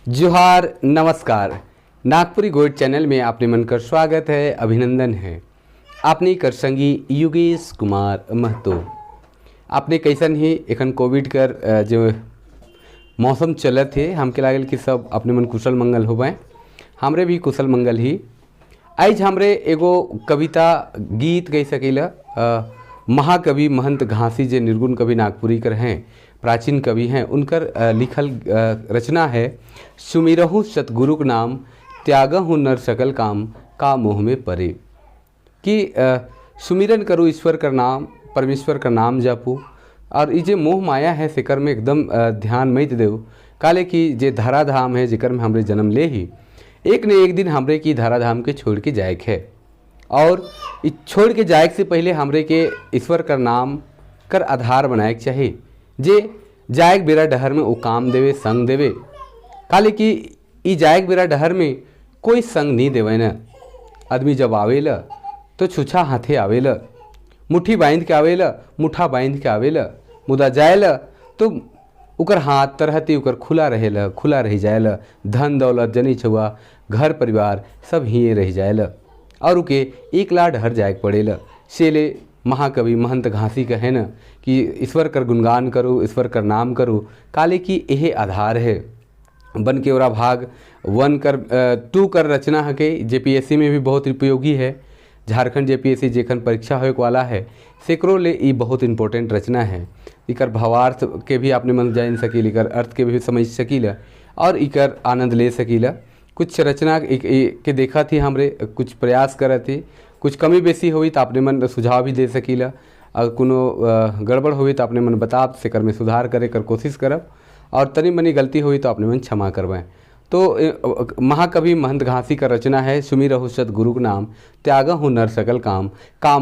जोहार नमस्कार। Nagpuri gold channel में आपने मनकर स्वागत है, अभिनंदन है। आपने कर संगी योगेश कुमार महतो। आपने कैसन ही एखन कोविड कर जो मौसम चलत है, हमके लागल कि सब अपने मन कुशल मंगल होवें। हमरे भी कुशल मंगल ही। आज हमरे एगो कविता गीत कह सकीला। महाकवि महंत घासी जे निर्गुण कवि नागपुरी कर हैं, प्राचीन कवि हैं, उनकर लिखल रचना है सुमिरहु सतगुरु नाम त्यागहु नर सकल काम का मोह में परे। कि सुमिरन करूँ ईश्वर का नाम, परमेश्वर का नाम जपू और ये जे मोह माया है सेकर में एकदम ध्यान मत देव। काले कि जे धराधाम है जेकर में हमरे जन्म ले ही एक न एक दिन हमरे की धराधाम के छोड़ के जायक है। और छोड़ के जायक से पहले हमरे के ईश्वर का नाम कर आधार बनाए चाहिए। जे जायक बेरा डहर में वो काम देवे, संग देवे। काले कि ई जायक बेरा डहर में कोई संग नहीं देवे न। आदमी जब आवेला तो छुछा हाथे आवेला, मुट्ठी बांध के आवेला, मुठा बांध के आवेला। मुदा जाएला तो उकर हाथ तरहती उकर खुला रहेला, खुला रह जाएला। धन दौलत जनी छुआ घर परिवार सब ही रह जाएला और उके एक लाड हर जायक पड़ेला। सेले महाकवि महंत घासी का है न कि ईश्वर कर गुणगान करो, ईश्वर कर नाम करो। काले की यह आधार है। बन के ओरा भाग 1 कर 2 कर रचना है के जेपीएससी में भी बहुत उपयोगी है। झारखंड जेपीएससी जेखन परीक्षा होए वाला है सेकरों ले ई बहुत इंपॉर्टेंट रचना है। इकर भावार्थ के भी आपने मन जान सकील, इकर अर्थ के भी समझ सकीला और इकर आनंद ले सकीला। कुछ रचना के देखा थी हमरे, कुछ प्रयास करे थे, कुछ कमी बेसी हुई तो आपने मन सुझाव भी दे सकीला। अगर कोनो गड़बड़ हुई तो आपने मन बता सेकर में सुधार करे कर कोशिश करब और तनी मनी गलती हुई तो आपने मन क्षमा करवाएं। तो महाकवि महंत घासी का रचना है सुमिरहु सतगुरु नाम त्यागहु नर सकल काम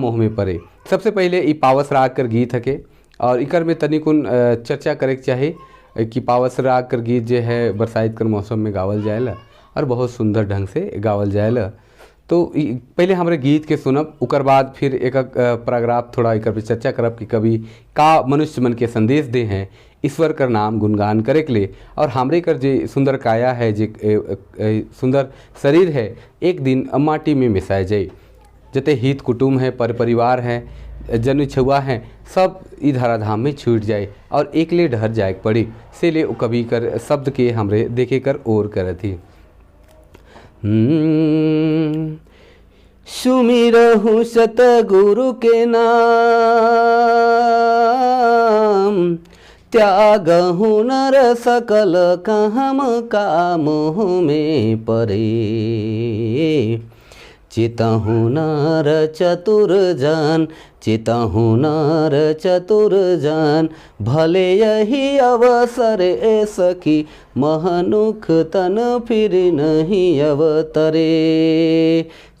मोह में परे। सबसे पहले ई पावस राग कर गीत हके और इकर में तनी कुन चर्चा करे चाहे कि पावस राग कर गीत जो है बरसात कर मौसम में गावल जाएला और बहुत सुंदर ढंग से गावल जाएला। तो पहले हमारे गीत के सुनब, उकर बाद फिर एक पैराग्राफ थोड़ा एक पे चर्चा करब कि कवि का मनुष्य मन के संदेश दे हैं ईश्वर कर नाम गुणगान करे के लिए। और हमरे कर जे सुंदर काया है, जे सुंदर शरीर है, एक दिन माटी में मिसाए जाए। जते हित कुटुम्ब है, परिवार है, जन छुआ हैं, सब ई धराधाम में छूट जाए और एक ले डहर जाए पड़ी। से ले कवि कर शब्द के हमरे देखे कर और करे थी। सुमिरहु सतगुरु के नाम त्यागहु नर सकल काम का मोह में परे। चितहु नर चतुर जान, चितहु नर चतुर जान, भले यही अवसर ए सखी महनुख तन फिर नहीं अवतरे।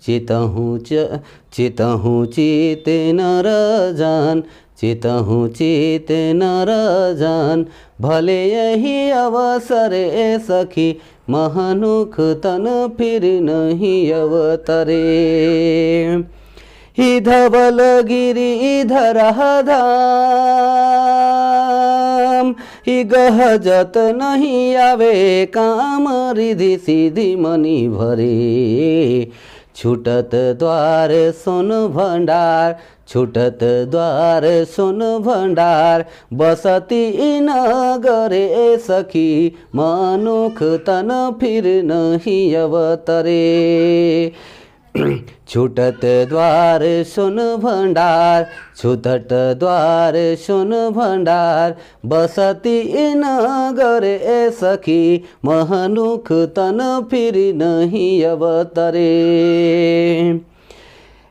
चितहु चित नर जान, चितहु चित नर जान, भले यही अवसर ए सखी महनुख तन फिर नहीं अवतरे। ही धवल गिरी धराधाम, ही गहजत नहीं आवे काम, रिधि सीधी मनी भरे। छूटत द्वार सुन भंडार, छूटत द्वार सुन भंडार, बसती नगरे सखी मनुख तन फिर नहीं अवतरे। छूटत द्वार सुन भंडार, छूटत द्वार सुन भंडार, बसती नगरे सखी महनुख तन फिर नहीं अवतरे।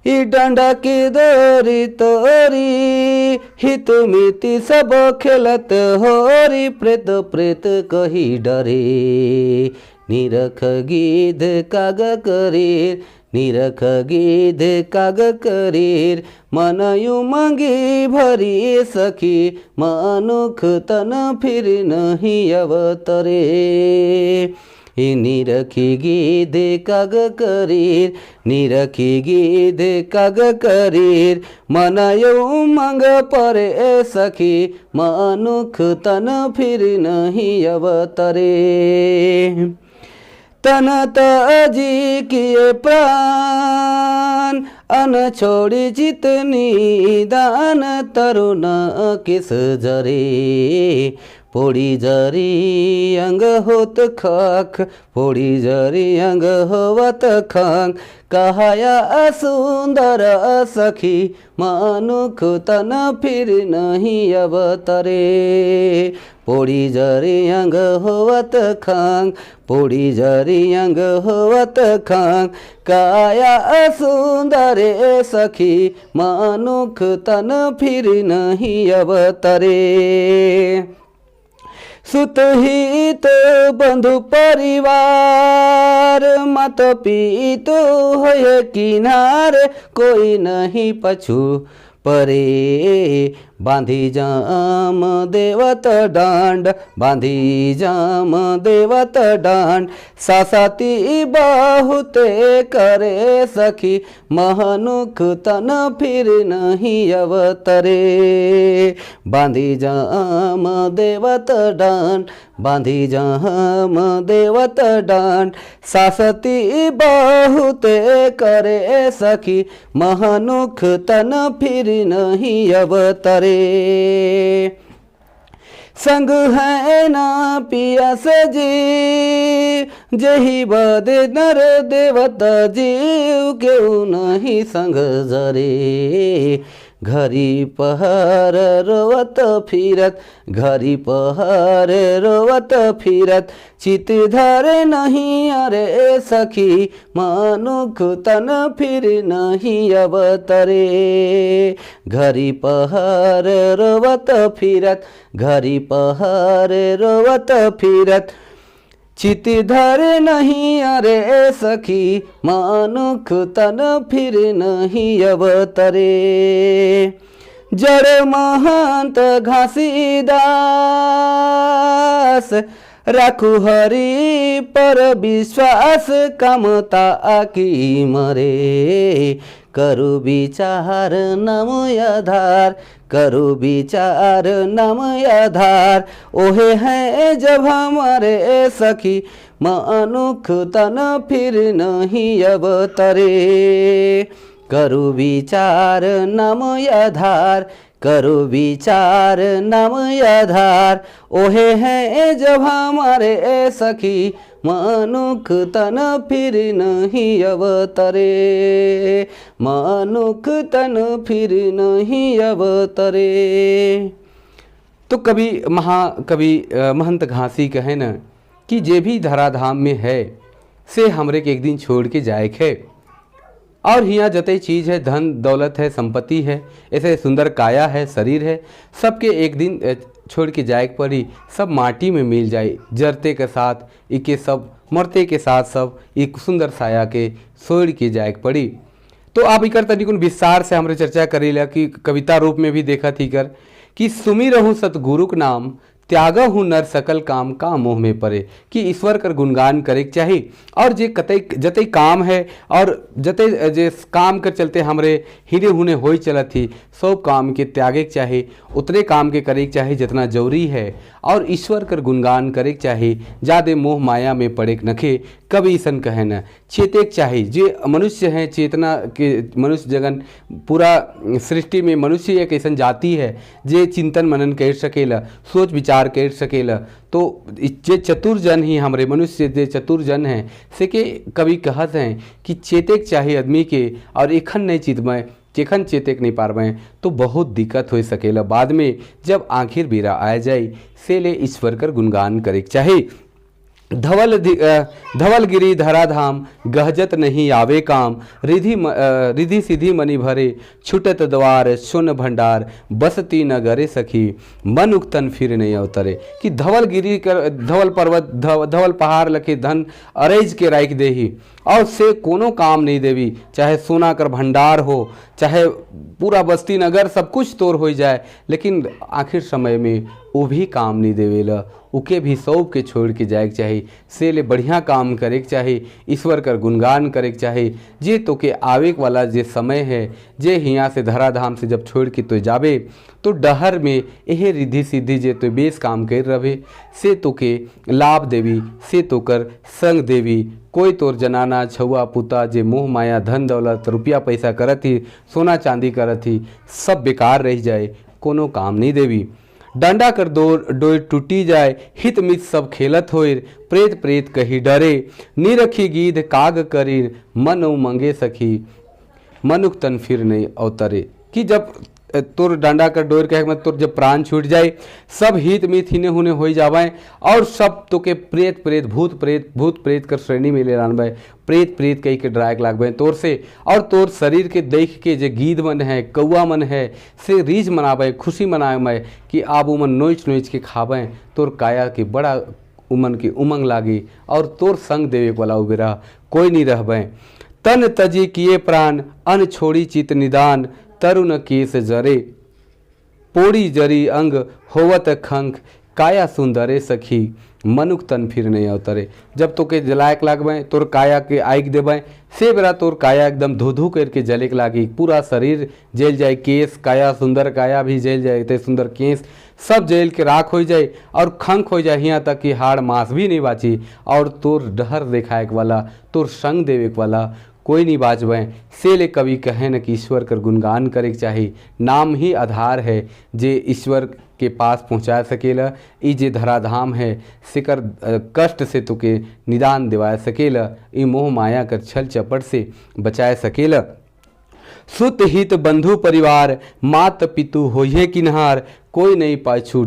ई डंडा की दोरी तोरी, हित मिति सब खेलत होरी, प्रेत प्रेत कही डरे। निरख गिद्ध काग करीर, निरख गिद्ध काग करीर, मनयु मंगी भरी सखी मनुख तन फिर नहीं अवतरे। निरखी गिद्ध काग करीर, निरखी गिद्ध काग करीर, मनयु मंग परे सखी मनुख तन फिर नहीं अवतरे। तन तजी किए प्राण अन छोड़ी जितनी दान तरुण किस जरे पोड़ी जरी अंग होत खाक पोड़ी जरी अंग होवत खाक कहाया सुंदर सखी मानुख तन फिर नहीं अवतरे पोड़ी जरी अंग होवत खाक पोड़ी जरी अंग होवत खाक काया सुंदर सखी मानुख तन फिर नहीं अवतरे सुत हित बंधु परिवार मत पीत है किनार कोई नहीं पछू परे बांधी जाम देवत डांड बांधी जाम देवत डांड सासाती बहुते करे सखी महानुख तन फिर नहीं अवतरे बांधी जाम देवत डांड बांधी जाम देवत डांड सासती बहुते करे सखी महानुख तन फिर नहीं अवतरे संग है ना पिया से जी जही बद नर देवता जीव क्यों नहीं संग जरे घरी पहर रोवत फिरत घरी पहर रोवत फिरत चित धरे नहीं अरे सखी मानुख तन फिर नहीं अवतरे घरी पहर रोवत फिरत घरी पहर रोवत फिरत चित धरे नहीं अरे सखी मानुख तन फिर नहीं अवतरे जड़ महंत घासीदास रखु हरि पर विश्वास कामता की मरे करु विचार नम आधार करु विचार नम आधार ओहे हैं जब हमारे सखी मानुख तन फिर नहीं अवतरे करु विचार नम आधार करु विचार नम आधार ओहे हैं जब हमारे सखी मानुख तन फिर नहीं अवतरे मानुख तन फिर नहीं अवतरे। तो कवि महाकवि महंत घासी कहे न कि जे भी धराधाम में है से हमरे के एक दिन छोड़ के जाए है और हियाँ जतई चीज़ है धन दौलत है संपत्ति है ऐसे सुंदर काया है शरीर है सबके एक दिन छोड़ के जाए पड़ी सब माटी में मिल जाए जरते के साथ इके सब मरते के साथ सब एक सुंदर साया के छोड़ के जाए पड़ी। तो आप इकर तनिकुन विस्तार से हमरे चर्चा करेला कि कविता रूप में भी देखा थी कर कि सुमिरहु सतगुरुक नाम त्यागहु नर सकल काम का मोह में पड़े कि ईश्वर कर गुणगान करे चाही और जे कतई जतई काम है और जतई जे काम कर चलते हमरे हिरे हुने होई चलत थी सब काम के त्यागे के चाही उतने काम के करे के चाही जितना जरूरी है और ईश्वर कर गुणगान करे के चाही ज़्यादा मोह माया में पड़े नखे कभी ईसन कहे न चेते के चाही जे मनुष्य हैं चेतना के मनुष्य जगन पूरा सृष्टि में मनुष्य एक ऐसा जाति है जे चिंतन मनन कर सकेला सोच विचार कर सकेला। तो जे चतुर जन ही हमारे मनुष्य जे चतुर जन हैं से के कभी कहत हैं कि चेतेक चाहिए आदमी के और एखन नहीं चितमय जेखन चेतेक नहीं पारबे तो बहुत दिक्कत हो सकेला बाद में जब आखिर बेरा आ जाए से ले ईश्वर कर गुणगान करे चाहे धवलगिरी धराधाम गहजत नहीं आवे काम रिधि सिद्धि मणि भरे छुटत द्वार सोन भंडार बसती न गरे सखी मन उक्तन फिर नहीं अवतरे कि धवलगिरी कर धवल पर्वत धवल पहाड़ लखे धन अरेज के राख देही और से कोनो काम नहीं देवी, चाहे सोना कर भंडार हो, चाहे पूरा बस्ती नगर सब कुछ तोर हो जाए, लेकिन आखिर समय में वो भी काम नहीं देवेला, उके भी सौंप के छोड़ के जाए के चाही। से ले बढ़िया काम करे के चाही, ईश्वर कर गुणगान करे के चाही। जे तो के आवे वाला जे समय है, जे हियाँ से धराधाम से जब छोड़ के तो जाबे तो डहर में यह रिद्धि सिद्धि जे तो बेस काम कर रहे, से तो के लाभ देवी, से तो कर संग देवी। कोई तोर जनाना छुआ पुता जे मोह माया धन दौलत रुपया पैसा करत ही, सोना चांदी करत ही, सब बेकार रह जाए, कोनो काम नहीं देवी। डंडा कर डोर टूटी जाए, हित मित सब खेलत होइर, प्रेत प्रेत कही डरे, निरखी गीध काग करीर, मन मंगे सखी, मनुख तन फिर नहीं अवतरे। कि जब तोर डांडा कर डोर कहे मत तोर जब प्राण छूट जाए, सब हित मित हिने हुने हो जावे, और सब तो के प्रेत प्रेत भूत प्रेत कर श्रेणी में ले लानबे, प्रेत प्रेत कही के ड्राइक लागबे तोर से। और तोर शरीर के देख के जे गीध मन है, कौआ मन है, से रीझ मनाबे, खुशी मनाबे कि आप उमन नोच नोच के खाबे, तोर काया के बड़ा उमन के उमंग लागी, और तोर संग देवे वाला उबेरा कोई नहीं रहबे। तन तजी किए प्राण, अन छोड़ी चित निदान, तरुण केस जरे, पोड़ी जरी अंग होवत खंख, काया सुंदरे सखी, मनुख तन फिर नहीं अवतरे। जब तो के जलायक लागबे, तोर काया के आइक देबे, से बेरा तोर काया एकदम धो धो करके जले के लागी, पूरा शरीर जल जाए, केस काया सुंदर काया भी जल जाए, इतने सुंदर केस सब जल के राख हो जाए, और खंख हो जाए, यहाँ तक कि हाड़ मांस भी नहीं बाची, और तोर डहर देखाए वाला, तोर संग देवे वाला कोई नहीं बाजबे। से ले कवि कहे न कि ईश्वर कर गुणगान करे के चाही, नाम ही आधार है जे ईश्वर के पास पहुँचा सकेला। ई जे धराधाम है सिकर कष्ट से तो के निदान दिवा सकेला, ई मोह माया कर छल चपट से बचाए सकेला। सुत हित बंधु परिवार, मात पितु होइहे किन्हार, कोई नहीं पाछू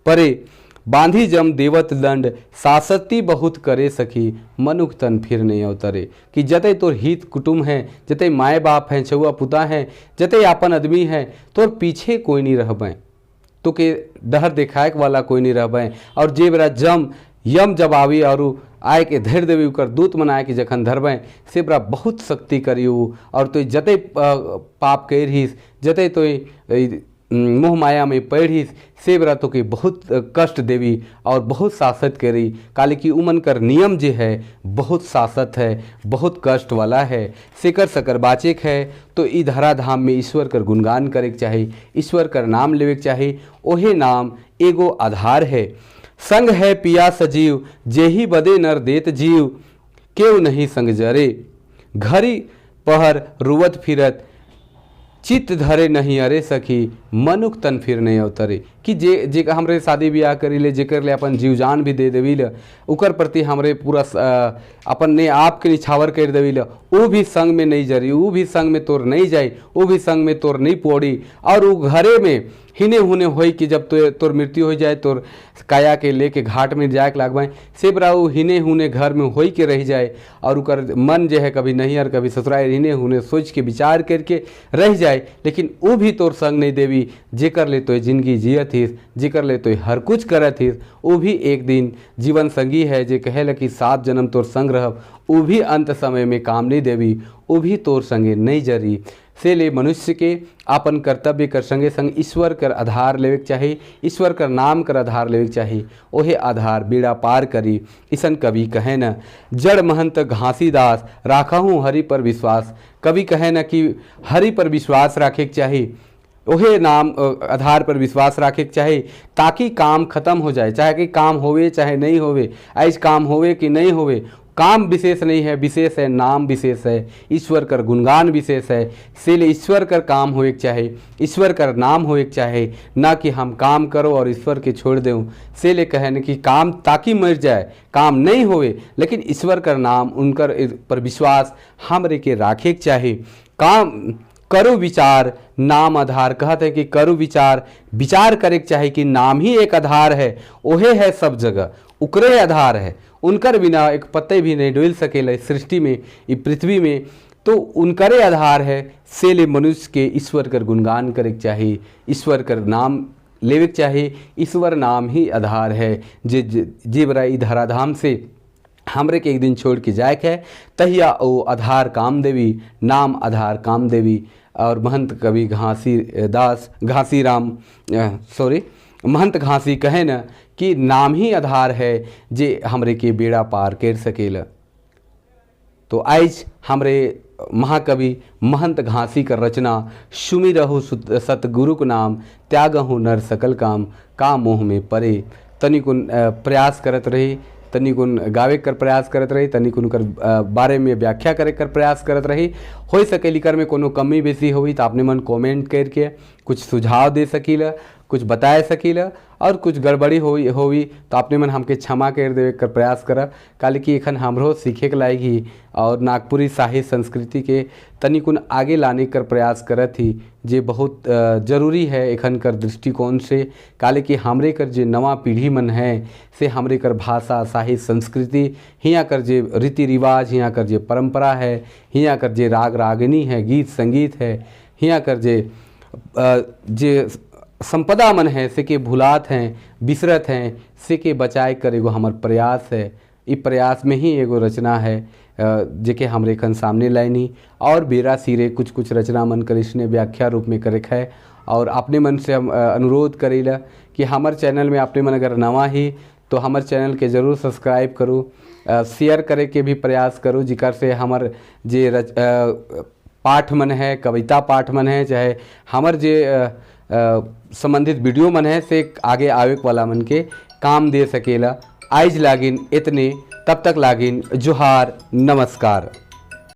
परे, बांधी जम देवत दंड, सासती बहुत करे सखी, मनुख तन फिर नहीं अवतरे। कि जते तोर हित कुटुंब है, जते माए बाप हैं, छुआ पुता हैं, जते आपन आदमी है, तोर पीछे कोई नहीं रहबे, तो के डहर देखाए वाला कोई नहीं रहबे। और जे बेरा यम जब आवी और आए के धैर्य देवी कर दूत मनाए के जखन धरबे, से बरा बहुत शक्ति करियो, और तो जते पाप करहिस, जते तो मोह माया में पढ़िस, से बेरा तो के बहुत कष्ट देवी और बहुत शासत करी। काले की उमन कर नियम जे है बहुत शासत है, बहुत कष्ट वाला है। सेकर सकर बाचेक है तो ई धराधाम में ईश्वर कर गुणगान करे के चाही, ईश्वर कर नाम लेवे के चाही। ओहे नाम एगो आधार है। संग है पिया सजीव, जेही बदे नर देत जीव, केव नहीं संग जरे, घरी पहर रुवत फिरत, चित्त धरे नहीं अरे सखी, मनुख तन फिर नहीं अवतरे। कि जे हमरे शादी ब्याह करी ले, जेकर ले अपन जीव जान भी दे देवी ल, उकर प्रति हमरे पूरा अपन ने आप के निछावर कर देवी ल, वो भी संग में नहीं जरी, वो भी संग में तोर नहीं जाए, वो भी संग में तोर नहीं पोड़ी, और वो घरे में हिने हुने होई कि जब तोर मृत्यु हो जाए, तोर काया के लेके घाट में जाए के लागबे, से बरा वो हिने हुने घर में होई के रह जाए, और उकर मन जो है कभी नैहर कभी ससुराल हिने हुने सोच के विचार करके रह जाए। लेकिन वो भी तोर संग नहीं देवी, जेकर ले तो जिंदगी जियत हिस, जेकर ले तो हर कुछ करत हिस, वो भी एक दिन जीवन संगी है, जे कहे कि 7 जन्म तोर संग रहब, वो भी अंत समय में काम नहीं देवी, वो भी तोर संगे नहीं जरी। से ले मनुष्य के अपन कर्तव्य कर संगे संग ईश्वर कर आधार लेवे के चाही, ईश्वर कर नाम कर आधार लेवे के चाही। ओहे आधार बीड़ा पार करी। इसन कवि कहे न, जड़ महंत घासीदास, राखहूँ हरि पर विश्वास। कवि कहे न कि हरि पर विश्वास रखे के चाही, ओहे नाम आधार पर विश्वास रखे के चाही, ताकि काम खत्म हो जाए। चाहे कि काम होवे चाहे नहीं होवे, आज काम होवे कि नहीं होवे, काम विशेष नहीं है, विशेष है नाम विशेष है, ईश्वर कर गुणगान विशेष है। से ले ईश्वर कर काम होए के चाहे, ईश्वर कर नाम होए के चाहे, ना कि हम काम करो और ईश्वर के छोड़ दें। से ले कहे कि काम ताकि मर जाए, काम नहीं होवे, लेकिन ईश्वर कर नाम उनकर पर विश्वास हमरे के राखे के चाहे। काम करो विचार, नाम आधार। कहते हैं कि करो विचार, विचार करे के चाहे कि नाम ही एक आधार है, ओहे है सब जगह, उकरे आधार है। उनकर बिना एक पत्ते भी नहीं डोल सकेला सृष्टि में, इस पृथ्वी में, तो उनकरे आधार है। से ले मनुष्य के ईश्वर कर गुणगान करे के चाही, ईश्वर कर नाम लेवे के चाही। ईश्वर नाम ही आधार है, जे बरा ई धराधाम से हमरे के एक दिन छोड़ के जाए है। तहिया ओ आधार कामदेवी, नाम आधार कामदेवी। और महंत कवि महंत घासी कहे न कि नाम ही आधार है जे हमरे के बेड़ा पार कर सकेला। तो आज हमरे महाकवि महंत घासी का रचना सुमिरहु सतगुरु को नाम, त्यागहु नर सकल काम मोह में परे। तनिकुन प्रयास करत रही, तनिकुन गावे कर प्रयास करत रही, तनिकुन कर बारे में व्याख्या करे कर प्रयास करत रही। हो सके लिकर में कोनो कमी बेसी हुई तो आपने मन कमेंट करके कुछ सुझाव दे सकीला, कुछ बताए सकीला, और कुछ गड़बड़ी होई तो आपने मन हमके क्षमा कर देवे कर प्रयास करा। काले कि एखन हमरो सीखे के लायक ही और नागपुरी साहित्य संस्कृति के तनिकुन आगे लाने कर प्रयास करत ही, जे बहुत जरूरी है एखन कर दृष्टिकोण से। काले कि हमरे कर जे नवा पीढ़ी मन है से हमरे कर भाषा साहित्य संस्कृति, हियाँ कर जे रीति रिवाज, हियाँ कर जे परंपरा है, हियाँ कर जे राग रागिनी है, गीत संगीत है, हियाँ कर जे संपदा मन है से के भुलात हैं, बिसरत हैं, से के बचाए कर एगो हमर प्रयास है। इ प्रयास में ही एगो रचना है जेके हमरे खन सामने लाइनी, और बेरा सिरे कुछ कुछ रचना मन कर इसने व्याख्या रूप में करे है। और अपने मन से हम अनुरोध करेला कि हमार चैनल में आपने मन अगर नवा ही तो हमार चैनल के ज़रूर सब्सक्राइब करूँ, शेयर करे के भी प्रयास करूँ, जिकर से हमार जे पाठ मन है, कविता पाठ मन है, चाहे हमार जे संबंधित वीडियो मन है से आगे आवे वाला मन के काम दे सकेला। आज लागिन इतने, तब तक लागिन जोहार, नमस्कार।